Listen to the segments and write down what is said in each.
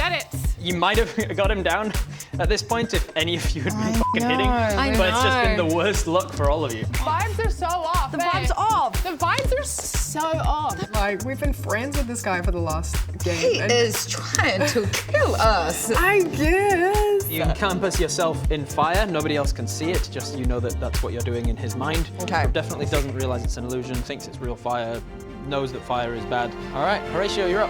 get it. You might have got him down at this point if any of you had been fucking hitting. But it's just been the worst luck for all of you. Vibes are so off. The vibes off. The vibes are so off. Like, we've been friends with this guy for the last game. He is trying to kill us. I guess. You encompass yourself in fire. Nobody else can see it. Just you know that that's what you're doing in his mind. Okay. He definitely doesn't realize it's an illusion. Thinks it's real fire. Knows that fire is bad. All right, Horatio, you're up.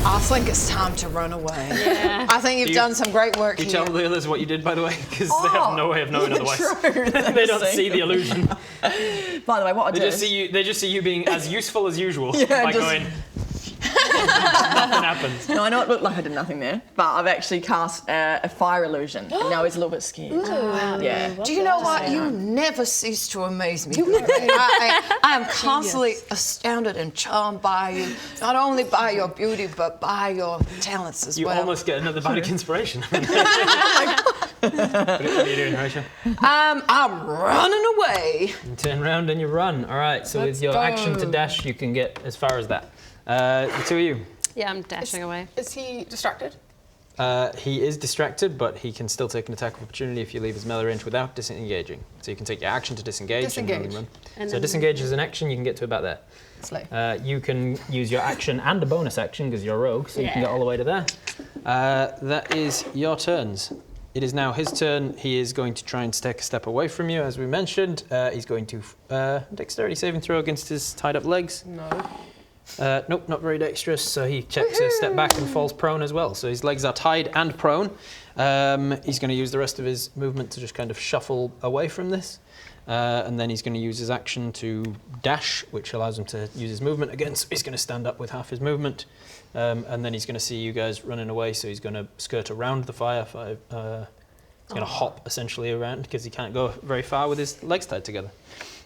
I think it's time to run away. Yeah. I think you've done some great work You here. tell the others what you did, by the way, because they have no way of knowing otherwise. True. They don't see the illusion. By the way, what I They did. just see you being as useful as usual Yeah, by just- going. Nothing happens. No, I know it looked like I did nothing there, but I've actually cast a fire illusion, and now he's a little bit scared. Yeah. Do you know what? You never cease to amaze me. I am constantly astounded and charmed by you, not only by your beauty, but by your talents as You well. almost get another bardic inspiration. What are you doing, Horatio? I'm running away. You turn around and you run. All right, so with your action to dash, you can get as far as that. The two of you. Yeah, I'm dashing away. Is he distracted? He is distracted, but he can still take an attack of opportunity if you leave his melee range without disengaging. So you can take your action to disengage. And then run. So disengage is an action, you can get to about there. Slay. You can use your action and a bonus action because you're a rogue, so you can get all the way to there. That is your turns. It is now his turn. He is going to try and take a step away from you, as we mentioned. He's going to dexterity saving throw against his tied up legs. No. Nope, not very dexterous, so he checks a step back and falls prone as well. So his legs are tied and prone. He's going to use the rest of his movement to just kind of shuffle away from this. And then he's going to use his action to dash, which allows him to use his movement again. So he's going to stand up with half his movement. And then he's going to see you guys running away, so he's going to skirt around the fire. He's going to hop essentially around because he can't go very far with his legs tied together.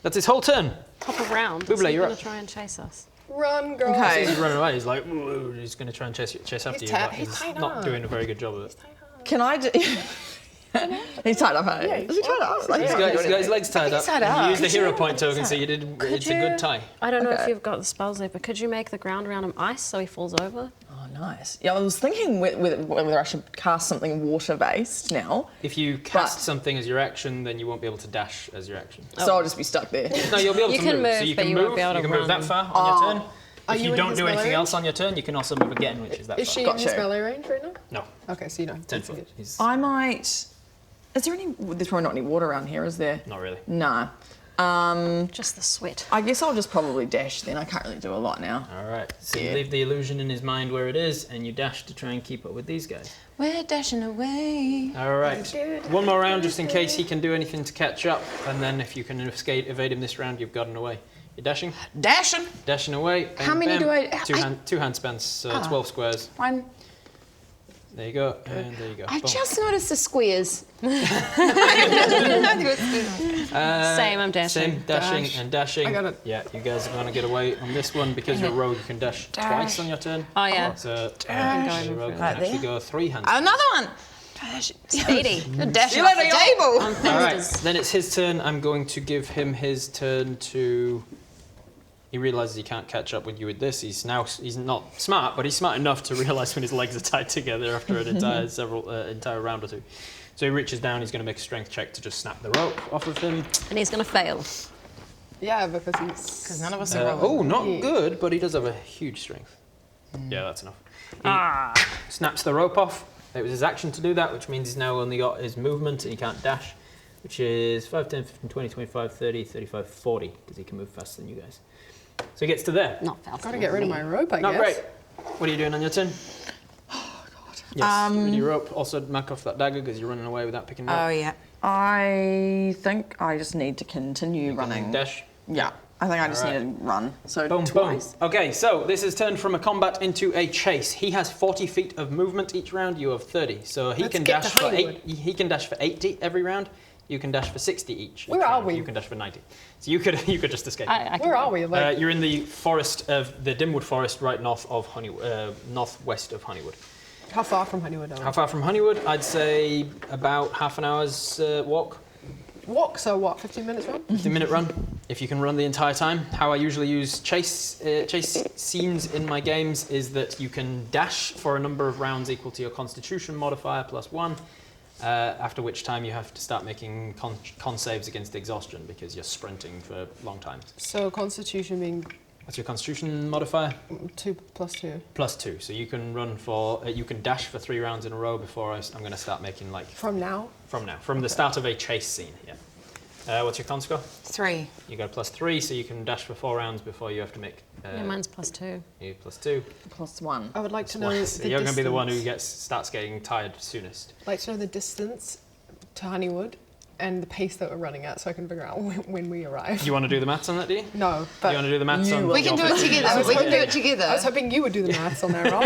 That's his whole turn. Hop around. Buble, He's you're going up. to try and chase us. Run, girl. Okay. He's running away. He's like, "Whoa," he's going to try and chase after you, but he's tied not up. doing a very good job of it. Can I do? He's tied up, hey? Is he tied up? Like, He's got his legs tied up. tied up. You used the hero point token, so you did. It's a good tie. I don't know if Okay. you've got the spells there, but could you make the ground around him ice so he falls over? Oh, nice. Yeah, I was thinking whether I should cast something water-based now. If you cast something as your action, then you won't be able to dash as your action. So I'll just be stuck there. No, you'll be able You to can move. move, So you but can you move. won't be able You to can move that run. far on your turn. If you you in don't his do melee anything range? else on your turn, you can also move again, which is that Is far. she in his melee range right now? No, Okay, so you know. 10 foot. He's I might. Is there any? There's probably not any water around here, is there? not really. Nah. Just the sweat. I guess I'll just probably dash then. I can't really do a lot now. All right. So you Yeah. leave the illusion in his mind where it is, and you dash to try and keep up with these guys. We're dashing away. All right. One more round just in case he can do anything to catch up, and then if you can evade him this round, you've gotten away. You're dashing? Dashing. Dashing away. Bam, How many bam. do I- Two hand spans, so 12 squares. One. There you go, and there you go. I Boom. just noticed the squares. Same, I'm dashing. Same, dashing and dashing. I got it. Yeah, you guys are going to get away on this one because you're rogue. You can dash twice on your turn. Oh, yeah. So Dash. the rogue can Right actually there. go 3 hands. Another one. Speedy. You're dashing off the table. All right, then it's his turn. I'm going to give him his turn to. He realizes he can't catch up with you with this. He's not smart, but he's smart enough to realize when his legs are tied together after an entire round or two. So he reaches down. He's going to make a strength check to just snap the rope off of him. And he's going to fail. Yeah, because he's. Because none of us are rolling. Not good, but he does have a huge strength. Yeah, that's enough. He snaps the rope off. It was his action to do that, which means he's now only got his movement and he can't dash, which is 5, 10, 15, 20, 25, 30, 35, 40, because he can move faster than you guys. So he gets to there. Not faster. Gotta get rid of my rope, I Not guess. great. What are you doing on your turn? Oh, God. Yes, rid of your rope. Also, mark off that dagger because you're running away without picking it up. Oh, yeah. I think I just need to continue running. Dash. Yeah, I think I just Alright. need to run. So Boom, twice. boom. Okay, so this has turned from a combat into a chase. He has 40 feet of movement each round. You have 30. So he Let's can get dash to for Hollywood. he can dash for 80 every round. You can dash for 60 each. Where are round. we? You can dash for 90. So you could just escape. I can Where go. are we? Like, You're in the forest of the Dimwood Forest, right northwest of Honeywood. How far from Honeywood are we? How far from Honeywood? I'd say about half an hour's walk. Walk, so what, 15 minutes run? 15-minute run, if you can run the entire time. How I usually use chase scenes in my games is that you can dash for a number of rounds equal to your Constitution modifier +1, after which time you have to start making con saves against exhaustion because you're sprinting for long times. So Constitution being What's your Constitution modifier? 2 + 2. +2. So you can run for, you can dash for 3 rounds in a row before I'm going to start making like... From now? From the start of a chase scene, yeah. What's your con score? 3. You got a +3, so you can dash for 4 rounds before you have to make... Yeah, mine's +2. You +2. +1. I would like to know So the you're going to be the one who distance. starts getting tired soonest. I'd like to know the distance to Honeywood and the pace that we're running at so I can figure out when we arrive. You want to do the maths on that, do you? No, You but want to do the maths on... We can do it together. We can do it together. I was hoping you would do the maths on there, Rob.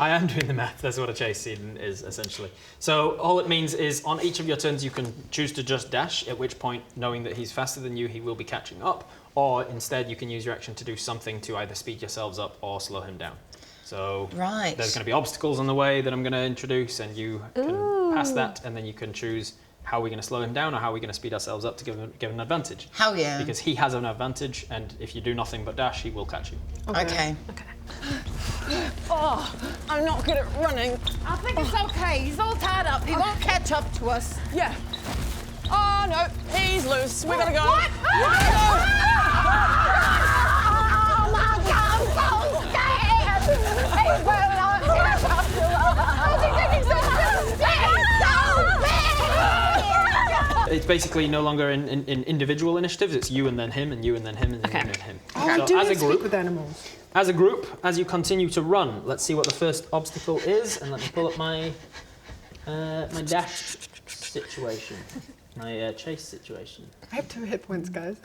I am doing the math. That's what a chase scene is, essentially. So all it means is on each of your turns, you can choose to just dash, at which point, knowing that he's faster than you, he will be catching up. Or instead, you can use your action to do something to either speed yourselves up or slow him down. So Right. there's going to be obstacles on the way that I'm going to introduce, and you can pass that, and then you can choose how we're going to slow him down or how we're going to speed ourselves up to give him an advantage. Hell yeah. Because he has an advantage, and if you do nothing but dash, he will catch you. Okay. Oh, I'm not good at running. I think it's okay. He's all tied up. He won't catch up to us. Yeah. Oh, no, he's loose. We gotta go. What? We gotta go. Oh my God, I'm so scared. He's really not catch up to us. How's he think he's so big? It's basically no longer in individual initiatives. It's you and then him and you and then him and then you and then him. Oh, I do need to speak with animals. As a group, as you continue to run, let's see what the first obstacle is, and let me pull up my my dash situation, my chase situation. I have 2 hit points, guys.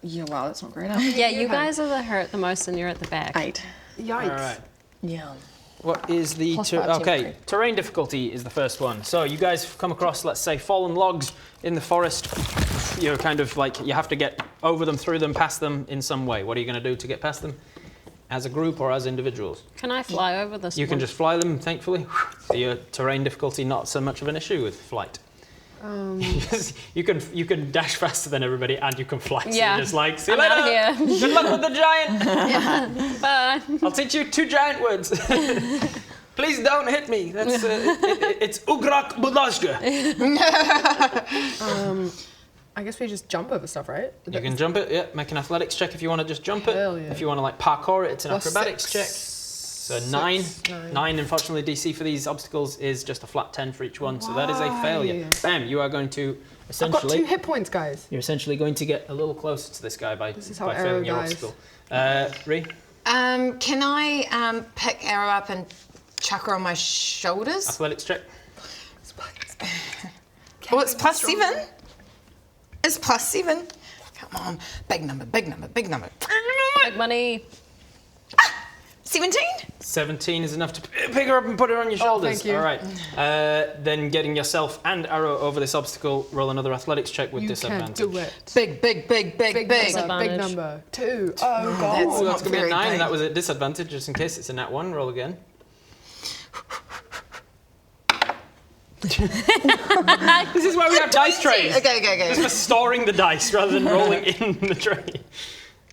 Yeah, wow, that's not great. Yeah, you guys are the hurt the most and you're at the back. 8. Yikes. All right. Yeah. What is the Plus 5 okay? temporary. Terrain difficulty is the first one. So you guys have come across, let's say, fallen logs in the forest. You're kind of like you have to get over them, through them, past them in some way. What are you going to do to get past them? As a group or as individuals? Can I fly over this You can one? just fly them, thankfully. So your terrain difficulty not so much of an issue with flight. You can dash faster than everybody and you can fly. So Yeah. you're just like, see you I'm later. out of here. Good luck with the giant. Bye. I'll teach you 2 giant words. Please don't hit me. That's it's ugrak budashka. I guess we just jump over stuff, right? You can jump it. Yeah, make an athletics check if you want to just jump Hell it. yeah. If you want to like parkour it, it's an Plus acrobatics 6. check. So 9. 9, unfortunately, DC for these obstacles is just a flat 10 for each one. So that is a failure. Why? Bam! You are going to I've got 2 essentially. hit points, guys. You're essentially going to get a little closer to this guy by is how by Arrow failing your dies. obstacle. Ree, Can I pick Arrow up and chuck her on my shoulders? athletics check. Oh, it's +7. It's +7. Come on, big number, big number, big number. Big money. 17? 17 is enough to pick her up and put her on your shoulders. thank you. All right. Then getting yourself and Arrow over this obstacle, roll another athletics check with You disadvantage. can do it. Big, big, big, big, big. Number, big Disadvantage. number. 2. Oh, God. That's Oh, that's not going to be a very 9. big. That was at disadvantage, just in case it's a nat 1. Roll again. This is why we have dice trays. Okay, okay, okay. For storing the dice rather than rolling in the tray.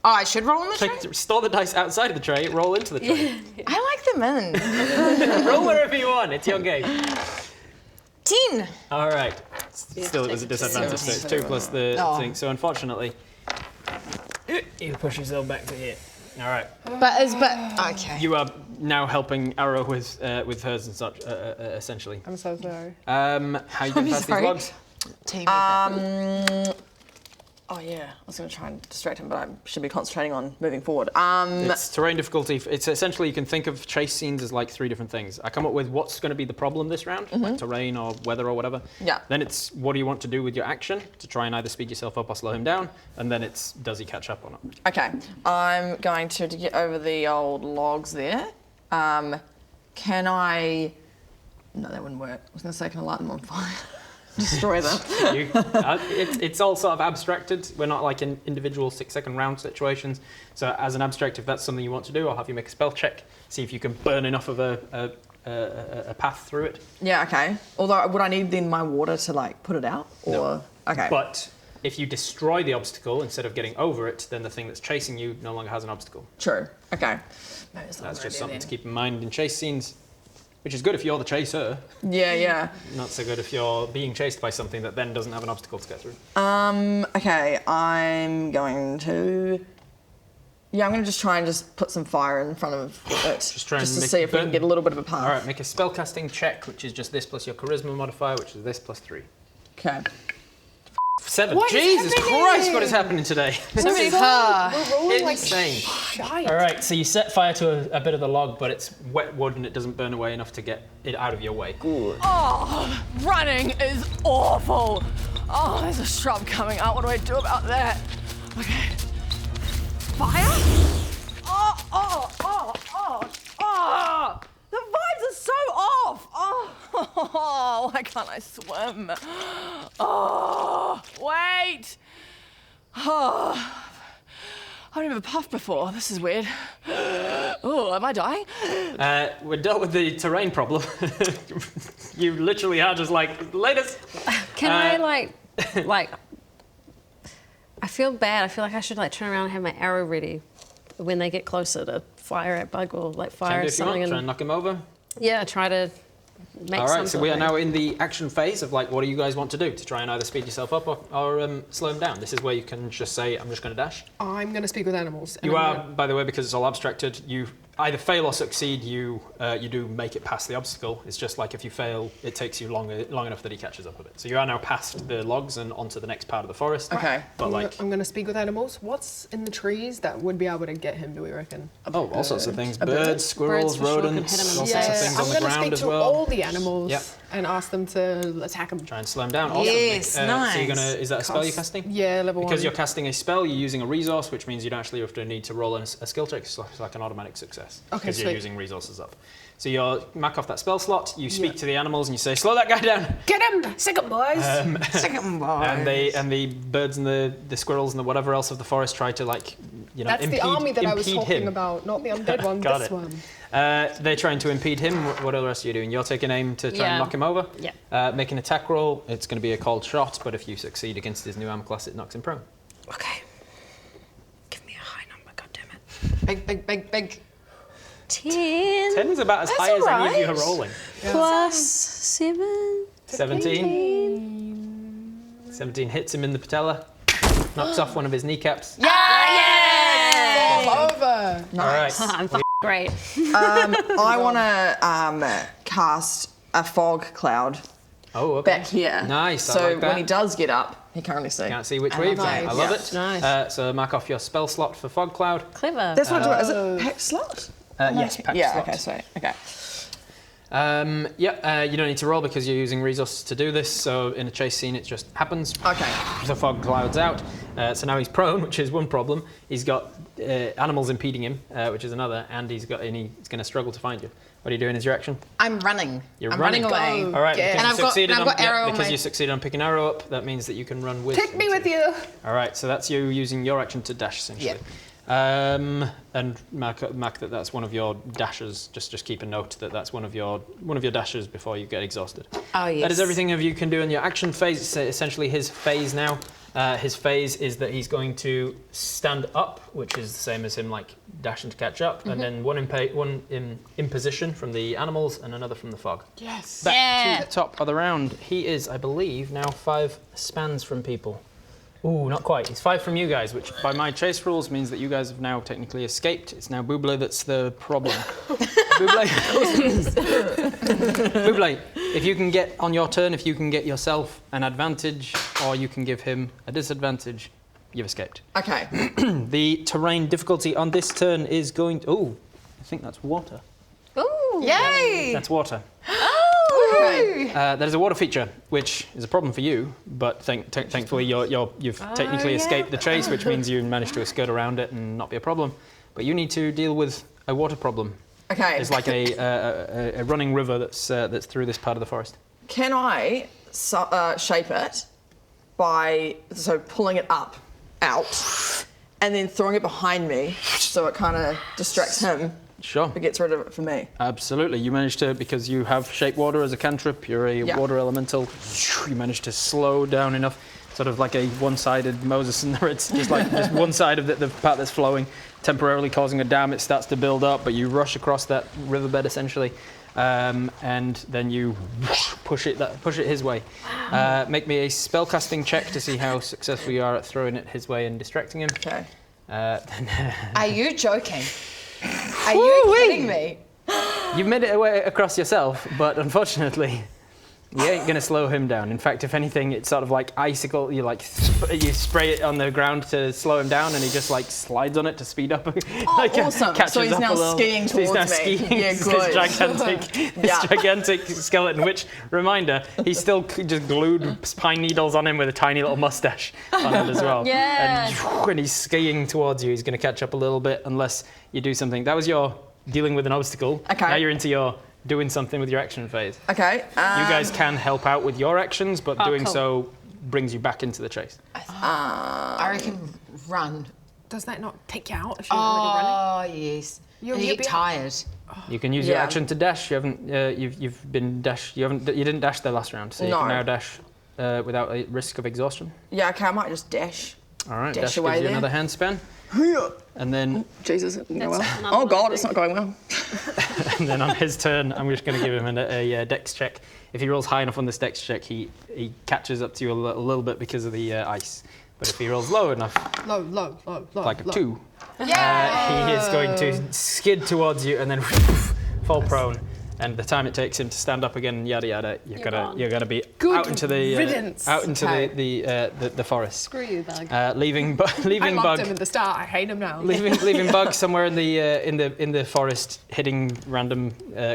Oh, I should roll in the tray? Store the dice outside of the tray, roll into the tray. I like them in. Roll wherever you want, it's your game. 10. All right. Still, it was a disadvantage, so it's 2 plus the thing. So unfortunately, you push yourself back to here. All right. Okay. You are now helping Arrow with hers and such, essentially. I'm so sorry. How you getting past these sorry. logs? Team Oh, yeah. I was going to try and distract him, but I should be concentrating on moving forward. It's terrain difficulty. It's essentially, you can think of chase scenes as like 3 different things. I come up with what's going to be the problem this round, like terrain or weather or whatever. Yeah. Then it's what do you want to do with your action to try and either speed yourself up or slow him down. And then it's does he catch up or not. Okay. I'm going to get over the old logs there. Can I... No, that wouldn't work. I was going to say, can I light them on fire? destroy them. It's all sort of abstracted. We're not like in individual 6-second round situations. So as an abstract, if that's something you want to do, I'll have you make a spell check. See if you can burn enough of a path through it. Yeah, okay. Although, would I need then my water to like put it out? Or No. Okay. But if you destroy the obstacle instead of getting over it, then the thing that's chasing you no longer has an obstacle. True. Okay. That's just something to keep in mind in chase scenes, which is good if you're the chaser. Yeah. Not so good if you're being chased by something that then doesn't have an obstacle to get through. Okay, I'm going to... Yeah, I'm going to just try and just put some fire in front of it. Just try and to make see if we burn- can get a little bit of a path. All right, make a spellcasting check, which is just this plus your charisma modifier, which is this plus 3. Okay. 7. What is Jesus happening? Christ, what is happening today? We're rolling like Insane. giants. All right, so you set fire to a bit of the log, but it's wet wood and it doesn't burn away enough to get it out of your way. Oh, running is awful. Oh, there's a shrub coming out. What do I do about that? Okay. Fire? Oh. The vibes are so off. Oh, why can't I swim? Oh, wait. Oh, I've never puffed before. This is weird. Oh, am I dying? We dealt with the terrain problem. You literally are just like, latest. Can I like? I feel bad. I feel like I should like turn around and have my arrow ready when they get closer to fire at Bug or like fire Can do at if you want, something. try and knock him over. Yeah, try to make All some right, so sort we of are thing. now in the action phase of like, what do you guys want to do to try and either speed yourself up or slow him down? This is where you can just say, I'm just going to dash. I'm going to speak with animals. and You I'm are, gonna- by the way, because it's all abstracted, you either fail or succeed, you do make it past the obstacle. It's just like if you fail, it takes you long enough that he catches up with it. So you are now past the logs and onto the next part of the forest. Okay. But like, I'm going to speak with animals. What's in the trees that would be able to get him, do we reckon? oh, all sorts of things. A bird? Birds, squirrels, Birds for sure can rodents, hit him in all the sorts of face. things I'm on the gonna ground speak as to well. all the animals Yep. and ask them to attack him. Try and slow him down. Awesome. Yes, So you're nice. gonna, is that a spell you're Cast- casting? Yeah, level Because 1. you're casting a spell, you're using a resource, which means you don't actually have to need to roll a skill check. It's like an automatic success. Okay, because you're sweet. using resources up. So you mark off that spell slot, you speak to the animals and you say, slow that guy down. Get him! Sick 'em, boys! Second boy. And the birds and the squirrels and the whatever else of the forest try to like, you know, That's impede, the army that I was impede talking him. about, not the undead one, Got this it. one. They're trying to impede him. What else are you doing? You're taking aim to try and Yeah. knock him over? Yeah. Make an attack roll. It's going to be a cold shot, but if you succeed against his new armor class, it knocks him prone. Okay. Give me a high number, goddammit. Big. 10 10 is about as high as any of you are rolling. plus 7. 17. 17 hits him in the patella, knocks off one of his kneecaps. Over! All right. I'm great. I want to cast a fog cloud Oh, okay. back here. Nice, I So like that. when he does get up, he can't really see. Can't see which way you've gone. Nice. I love Yeah. it. Nice. So mark off your spell slot for fog cloud. Clever. That's what I do. Is it packed slot? Yes, packed Yeah. slot. Okay. Sorry. Okay. You don't need to roll because you're using resources to do this. So in a chase scene, it just happens. Okay. The fog clouds out. So now he's prone, which is one problem. He's got animals impeding him, which is another, and he's going to struggle to find you. What are you doing as your action? I'm running. You're I'm running. away. All right, Yeah. because And you I've got- succeeded and I've got on, arrow on because my- you succeeded on picking arrow up. That means that you can run with. Take me with you! All right, so that's you using your action to dash essentially. Yep. And mark that that's one of your dashes. Just keep a note that that's one of your dashes before you get exhausted. Oh, yes. That is everything you can do in your action phase. It's essentially his phase now. His phase is that he's going to stand up, which is the same as him like dashing to catch up, and then one imposition from the animals and another from the fog. Yes! Back to the top of the round. He is, I believe, now 5 spans from people. Ooh, not quite. He's 5 from you guys, which by my chase rules means that you guys have now technically escaped. It's now Buble that's the problem. Buble. Buble, if you can get, on your turn, if you can get yourself an advantage or you can give him a disadvantage, you've escaped. Okay. The terrain difficulty on this turn is going to... Ooh, I think that's water. Ooh. Yay! That's water. Okay. That is a water feature, which is a problem for you, but thankfully you've technically escaped the chase, which means you managed to skirt around it and not be a problem. But you need to deal with a water problem. Okay. It's like a running river that's through this part of the forest. Can I shape it by pulling it out, and then throwing it behind me so it kind of distracts him. Sure. But gets rid of it for me. Absolutely. You managed to, because you have shape water as a cantrip, you're a water elemental, you managed to slow down enough, sort of like a one-sided Moses and the Ritz, just one side of the part that's flowing, temporarily causing a dam. It starts to build up, but you rush across that riverbed essentially, and then you push it his way. Wow. Make me a spellcasting check to see how successful you are at throwing it his way and distracting him. Okay. Are you joking? Are you kidding me? You've made it away across yourself, but unfortunately, you ain't gonna slow him down. In fact, if anything, it's sort of like icicle. You spray it on the ground to slow him down, and he just like slides on it to speed up. Awesome! So he's now skiing towards me. Skiing. Yeah, good. This gigantic skeleton. Which reminder, he's still just glued pine needles on him with a tiny little mustache on it as well. Yeah. And when he's skiing towards you, he's gonna catch up a little bit unless you do something. That was your dealing with an obstacle. Okay. Now you're into your doing something with your action phase. Okay. You guys can help out with your actions, but doing cool. so brings you back into the chase. I reckon run. Does that not take you out if you're already running? Oh, yes. You'll And you be get tired. You can use your action to dash. You haven't. You've been dash. You didn't dash the last round, so you can now dash without a risk of exhaustion. Yeah. Okay. I might just dash. All right. Dash Dash away gives you there. another hand span. And then, Jesus, it didn't go well. another Oh one, God, I it's not going well. and then on his turn, I'm just going to give him a dex check. If he rolls high enough on this dex check, he catches up to you a little bit because of the ice. But if he rolls low enough, Low. like a 2, he is going to skid towards you and then fall prone. And the time it takes him to stand up again, yada yada, you're gonna be out into the the forest. Screw you, Bug. Leaving I Bug. loved him at the start. I hate him now. Leaving Bug somewhere in the forest, hitting random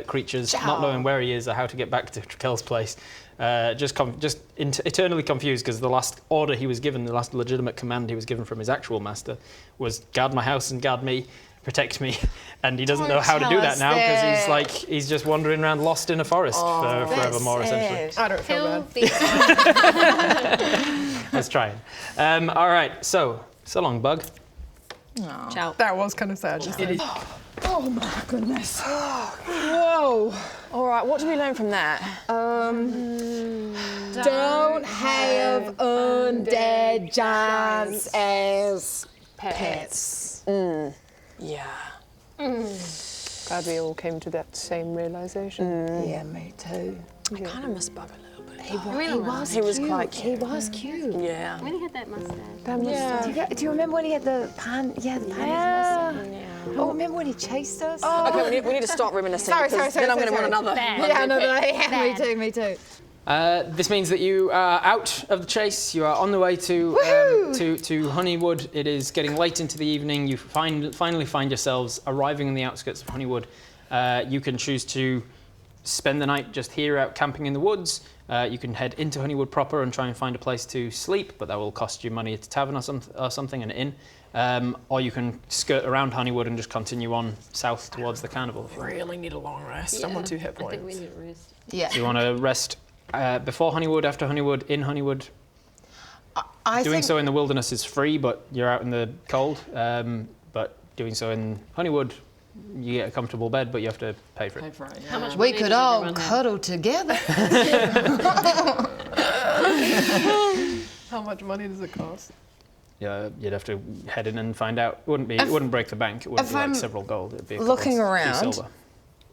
creatures, not knowing where he is or how to get back to Trakel's place. Eternally confused because the last order he was given, the last legitimate command he was given from his actual master, was guard my house and guard me, protect me, and he doesn't know how to do that now because he's just wandering around lost in a forest for forevermore essentially. I don't feel bad. Let's try it. All right, so long, Bug. Ciao. That was kind of sad. Just then. Oh my goodness. Whoa. All right, what do we learn from that? Don't have undead giants as pets. Yeah. Glad we all came to that same realization. Yeah, me too. I kind of miss Bug a little bit. He was quite cute. He was cute. Yeah. When he had that mustache. Do you remember when he had the pan? Yeah, the pan. Oh, remember when he chased us? Okay, we need to stop reminiscing. Sorry. Then I'm going to want another. Yeah, me too. This means that you are out of the chase. You are on the way to Honeywood. It is getting late into the evening. You finally find yourselves arriving in the outskirts of Honeywood. You can choose to spend the night just here out camping in the woods. You can head into Honeywood proper and try and find a place to sleep, but that will cost you money at a tavern or something, an inn. Or you can skirt around Honeywood and just continue on south towards the carnival. Really need a long rest. I'm on 2 hit points. I think we need a rest. Yeah. Do you want to rest before Honeywood, after Honeywood, in Honeywood? Doing so in the wilderness is free, but you're out in the cold. But doing so in Honeywood, you get a comfortable bed, but you have to pay for it. How much We money could does all everyone have? cuddle together. How much money does it cost? Yeah, you'd have to head in and find out. It wouldn't break the bank. It wouldn't if be like I'm several gold. It'd be a looking few around, silver.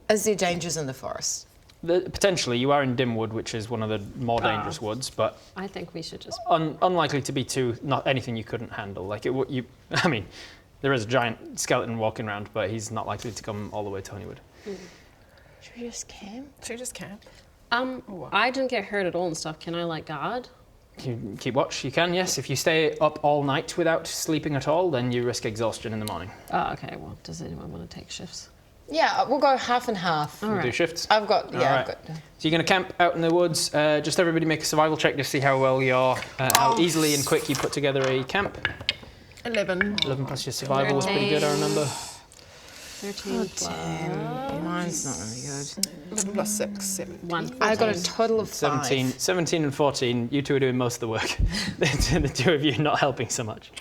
Is there dangers in the forest? Potentially, you are in Dimwood, which is one of the more dangerous woods, but I think we should just. unlikely to be not anything you couldn't handle. Like I mean, there is a giant skeleton walking around, but he's not likely to come all the way to Honeywood. Should we just camp? Should we just camp? I didn't get hurt at all and stuff. Can I guard? You keep watch. You can, yes. If you stay up all night without sleeping at all, then you risk exhaustion in the morning. Oh, okay. Well, does anyone want to take shifts? Yeah, we'll go half and half. All You right. do shifts. I've got. All right. So you're going to camp out in the woods. Just everybody make a survival check to see how well how easily and quick you put together a camp. 11. 11 plus your survival was pretty good, I remember. 13 plus. Mine's not really 11 plus 6, 7. 1. I got a total of 5. 17 and 14, you two are doing most of the work. The two of you not helping so much.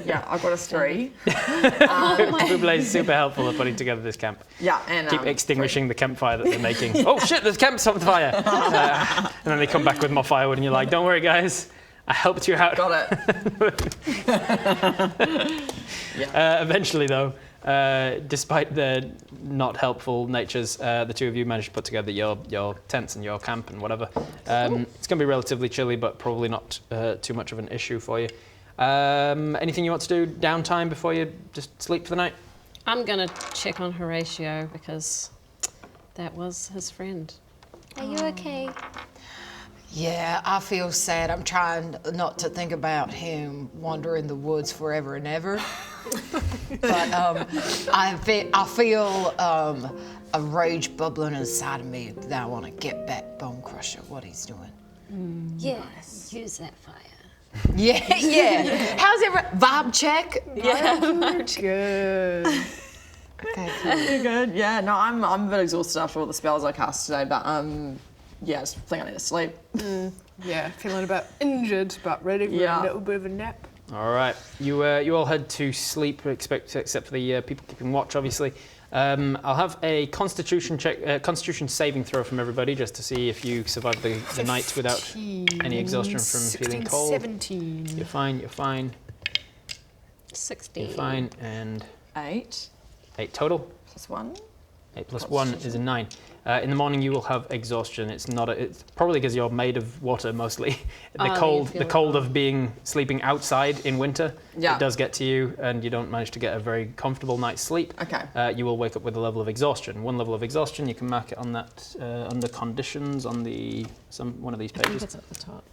Yeah, I got a 3. Buble is super helpful at putting together this camp. Yeah, and Keep extinguishing the campfire that they're making. Oh shit, there's camp's on fire! And then they come back with more firewood and you're like, don't worry guys, I helped you out. Got it. Eventually though, despite their not helpful natures, the two of you managed to put together your tents and your camp and whatever. It's going to be relatively chilly, but probably not too much of an issue for you. Anything you want to do downtime before you just sleep for the night? I'm going to check on Horatio because that was his friend. Are you okay? Yeah, I feel sad. I'm trying not to think about him wandering the woods forever and ever. But I feel a rage bubbling inside of me that I want to get back Bone Crusher, what he's doing. Yes, use that fire. Yeah. How's it? Vibe check? Yeah. Good. Okay, cool. You're good. Yeah, no, I'm a bit exhausted after all the spells I cast today, but yeah, I just think I need to sleep. Yeah, feeling a bit injured, but ready for a little bit of a nap. All right, you all head to sleep, except for the people keeping watch, obviously. I'll have a Constitution check, Constitution saving throw from everybody, just to see if you survive the night without any exhaustion from 16, feeling cold. 17. You're fine. 16. You're fine, and 8 8 total. plus 1. 8 plus 1 is a 9. In the morning you will have exhaustion. It's probably because you're made of water mostly. The cold of sleeping outside in winter. Yeah. It does get to you, and you don't manage to get a very comfortable night's sleep. Okay. You will wake up with a level of exhaustion. One level of exhaustion. You can mark it on that under conditions on one of these I think pages. it's at the top.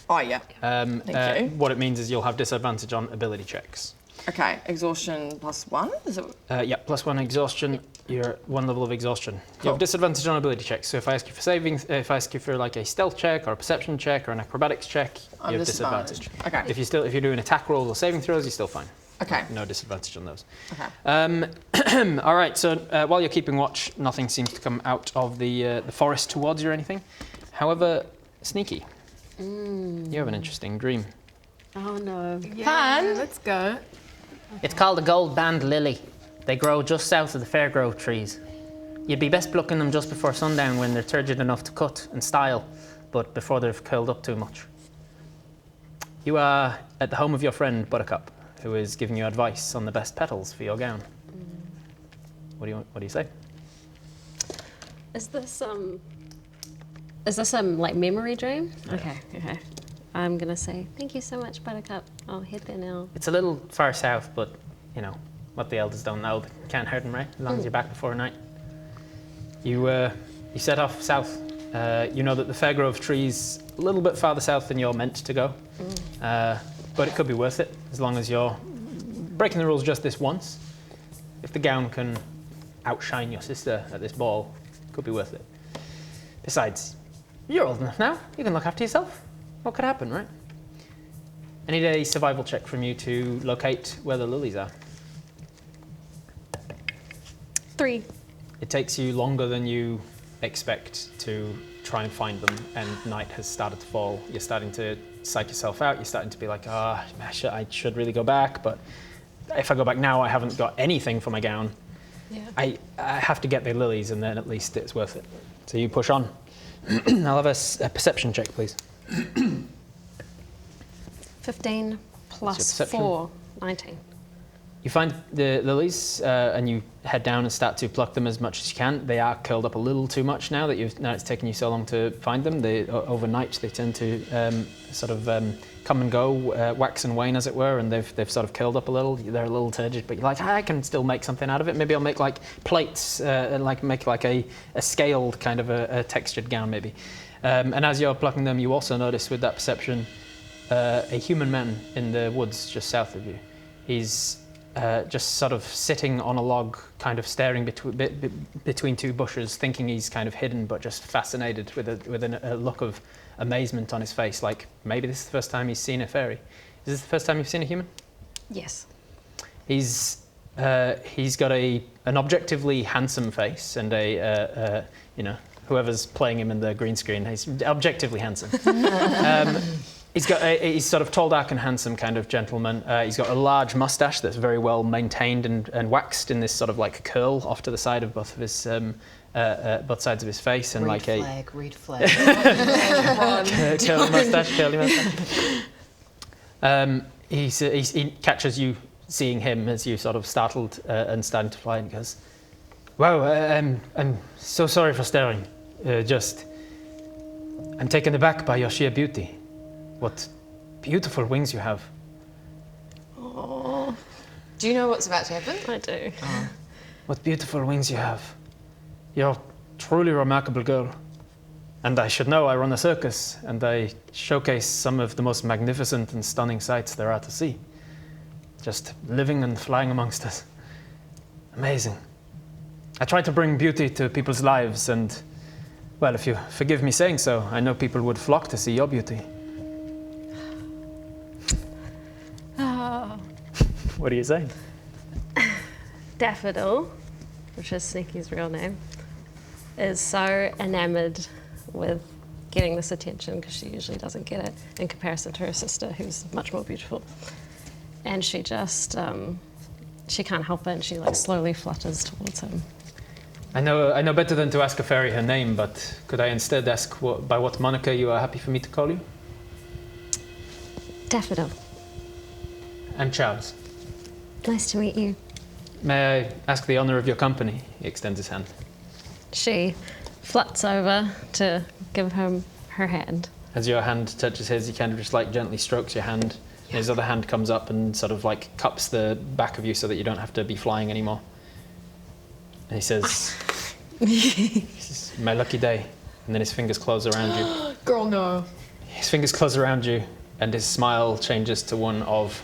Oh, yeah. Thank you. What it means is you'll have disadvantage on ability checks. Okay, exhaustion plus 1? Is it? Yeah, plus 1 exhaustion. You're at 1 level of exhaustion. You Cool. have disadvantage on ability checks. So if I ask you for saving, if I ask you for like a stealth check or a perception check or an acrobatics check, I'm you have disadvantage. Okay. If you're doing attack rolls or saving throws, you're still fine. Okay. No disadvantage on those. Okay. All right. So while you're keeping watch, nothing seems to come out of the forest towards you or anything. However, Sneaky, you have an interesting dream. Oh no. Yeah, let's go. It's called a gold band lily. They grow just south of the fairgrove trees. You'd be best plucking them just before sundown when they're turgid enough to cut and style, but before they've curled up too much. You are at the home of your friend Buttercup, who is giving you advice on the best petals for your gown. What do you say? Is this like memory dream? Okay. I'm gonna say thank you so much, Buttercup. I'll head there now. It's a little far south, but you know what the elders don't know. They can't hurt them, right? As long as you're back before night. You set off south. You know that the Fairgrove tree's a little bit farther south than you're meant to go, but it could be worth it as long as you're breaking the rules just this once. If the gown can outshine your sister at this ball, it could be worth it. Besides, you're old enough now. You can look after yourself. What could happen, right? I need a survival check from you to locate where the lilies are. 3. It takes you longer than you expect to try and find them, and night has started to fall. You're starting to psych yourself out. You're starting to be like, I should really go back, but if I go back now, I haven't got anything for my gown. Yeah. I have to get the lilies, and then at least it's worth it. So you push on. I'll have a perception check, please. 15 plus perception? 4, 19. You find the lilies, and you head down and start to pluck them as much as you can. They are curled up a little too much now that now it's taken you so long to find them. Overnight they tend to come and go, wax and wane as it were, and they've sort of curled up a little. They're a little turgid, but you're like, I can still make something out of it. Maybe I'll make like plates, and make like a scaled kind of a textured gown maybe. And as you're plucking them, you also notice with that perception a human man in the woods just south of you. He's just sort of sitting on a log, kind of staring between two bushes, thinking he's kind of hidden, but just fascinated with a look of amazement on his face, like maybe this is the first time he's seen a fairy. Is this the first time you've seen a human? Yes. He's He's got an objectively handsome face and whoever's playing him in the green screen, he's objectively handsome. He's sort of tall, dark, and handsome kind of gentleman. He's got a large mustache that's very well maintained and waxed in this sort of like curl off to the side of both of his both sides of his face, and Red flag. curly mustache. He catches you seeing him as you sort of startled and starting to fly, and goes, "Wow, I'm so sorry for staring. I'm taken aback by your sheer beauty. What beautiful wings you have." Oh. Do you know what's about to happen? I do. Oh. What beautiful wings you have. You're a truly remarkable girl. And I should know I run a circus, and I showcase some of the most magnificent and stunning sights there are to see. Just living and flying amongst us. Amazing. I try to bring beauty to people's lives, and, well, if you forgive me saying so, I know people would flock to see your beauty. Oh. What are you saying? Daffodil, which is Sneaky's real name, is so enamored with getting this attention, because she usually doesn't get it, in comparison to her sister, who's much more beautiful. And she just, she can't help it, and she like slowly flutters towards him. I know better than to ask a fairy her name, but could I instead ask by what moniker you are happy for me to call you? Daffodil. And Charles. Nice to meet you. May I ask the honour of your company? He extends his hand. She fluts over to give him her hand. As your hand touches his, he kind of just like gently strokes your hand. Yeah. His other hand comes up and sort of like cups the back of you so that you don't have to be flying anymore. And he says, "This is my lucky day." And then his fingers close around you. Girl, no. His fingers close around you, and his smile changes to one of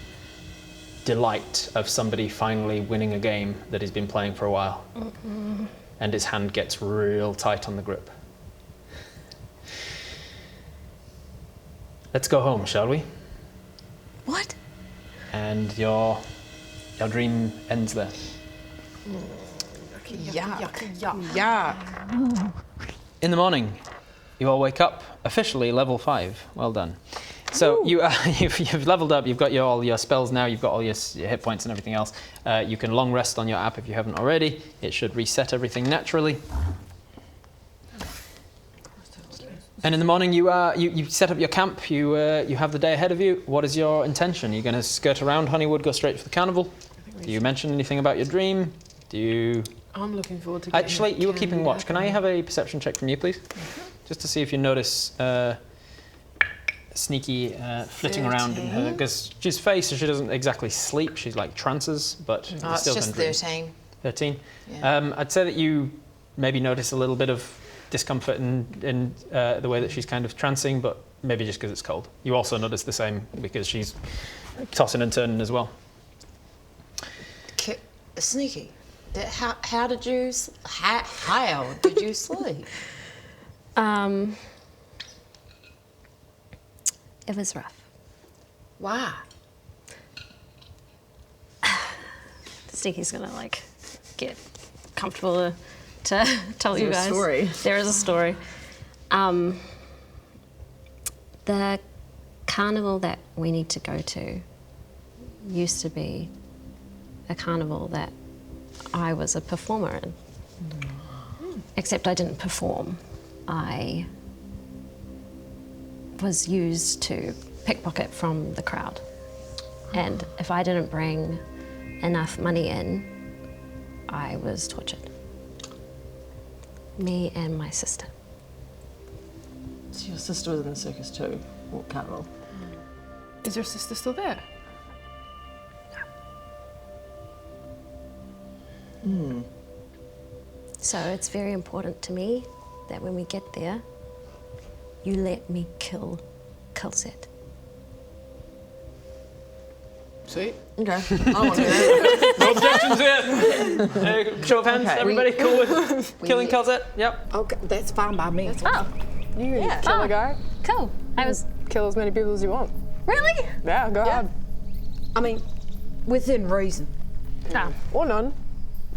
delight of somebody finally winning a game that he's been playing for a while. Mm-mm. And his hand gets real tight on the grip. Let's go home, shall we? What? And your dream ends there. Yeah. In the morning, you all wake up, officially level 5. Well done. So you've leveled up, you've got all your spells now, you've got all your hit points and everything else. You can long rest on your app if you haven't already. It should reset everything naturally. And in the morning, you set up your camp, you have the day ahead of you. What is your intention? Are you going to skirt around Honeywood, go straight for the carnival? Do you mention anything about your dream? I'm looking forward to Actually, you were keeping watch. Can I have a perception check from you, please? Just to see if you notice Sneaky flitting around in her, because she's face, so she doesn't exactly sleep. She's like trances, but it's still just can dream. 13. 13. Yeah. I'd say that you maybe notice a little bit of discomfort in the way that she's kind of trancing, but maybe just because it's cold. You also notice the same because she's tossing and turning as well. Sneaky, how did you sleep? It was rough. Why? Sneaky's gonna like get comfortable to tell you guys. Story. There is a story. The carnival that we need to go to used to be a carnival that I was a performer in. Except I didn't perform. I was used to pickpocket from the crowd. And if I didn't bring enough money in, I was tortured. Me and my sister. So your sister was in the circus too, or carnival? Is your sister still there? So it's very important to me that when we get there, you let me kill Kulset. Sweet. Okay. I want to do No objections here. Show of hands, Okay. everybody cool with killing Kulset? Yep. Okay, that's fine by me. Oh, You can kill a guy. cool. I was Kill as many people as you want. really. Yeah, go ahead. I mean, within reason. Or none.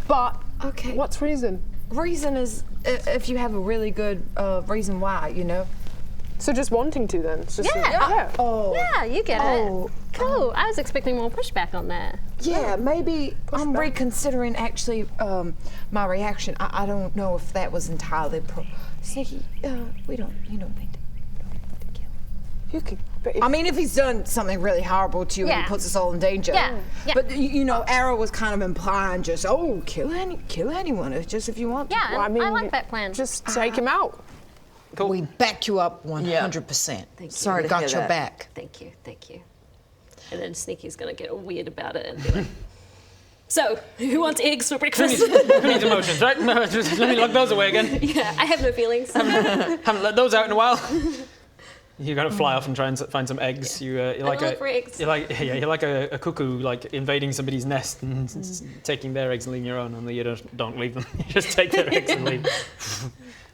But Okay. what's reason? Reason is if you have a really good reason why, you know. So just wanting to then? It's just Yeah. Oh. Yeah, you get it. Cool. I was expecting more pushback on that. Yeah, maybe I'm reconsidering actually my reaction. I don't know if that was entirely Sneaky, you don't need to kill him. You could. But I mean, if he's done something really horrible to you and Yeah. he puts us all in danger. Yeah, yeah. But you know, Arrow was kind of implying just, kill anyone. It's just if you want to. Yeah, Well, I mean, I like that plan. just take him out. Cool. We back you up 100%. Thank you. Sorry We to got hear your that. back. Thank you. And then Sneaky's gonna get all weird about it and be like, so, who wants eggs for breakfast? Who needs emotions, right? Just let me lock those away again. Yeah, I have no feelings. Haven't let those out in a while. You're gonna fly off and try and find some eggs. You're like look for eggs. You're like a cuckoo, like invading somebody's nest and taking their eggs and leaving your own. Only you don't leave them. You just take their eggs and leave.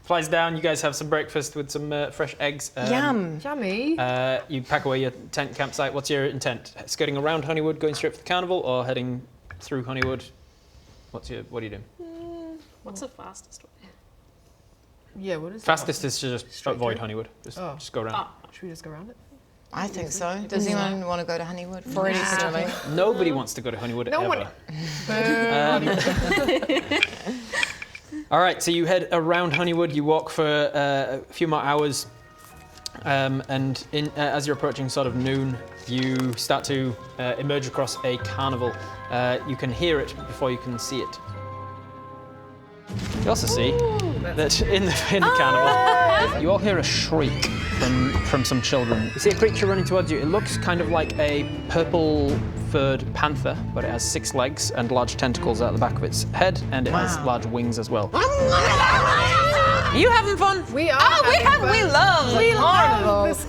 Flies down. You guys have some breakfast with some fresh eggs. Yum. Yummy. You pack away your tent campsite. What's your intent? Skirting around Honeywood, going straight for the carnival, or heading through Honeywood? What are you doing? What's the fastest way? Yeah, what is Fastest is to just avoid Honeywood. Just go around. Should we just go around it? I think so. Does anyone want to go to Honeywood? For any particular? Nobody wants to go to Honeywood No ever. one. All right, so you head around Honeywood. You walk for a few more hours, and as you're approaching sort of noon, you start to emerge across a carnival. You can hear it before you can see it. You also see that in the carnival, you all hear a shriek from some children. You see a creature running towards you. It looks kind of like a purple-furred panther, but it has 6 legs and large tentacles out the back of its head, and it has large wings as well. Are you having fun? We are. We love this.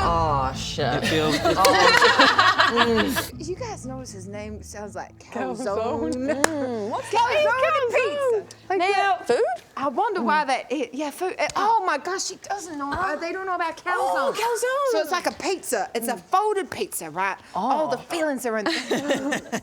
Oh, shit. It feels. You guys notice his name sounds like Calzone. What's calzone pizza? Now, food? I wonder why that is. Yeah, food. Oh my gosh, she doesn't know. They don't know about calzone. Oh, calzone. So it's like a pizza. It's a folded pizza, right? All the feelings are in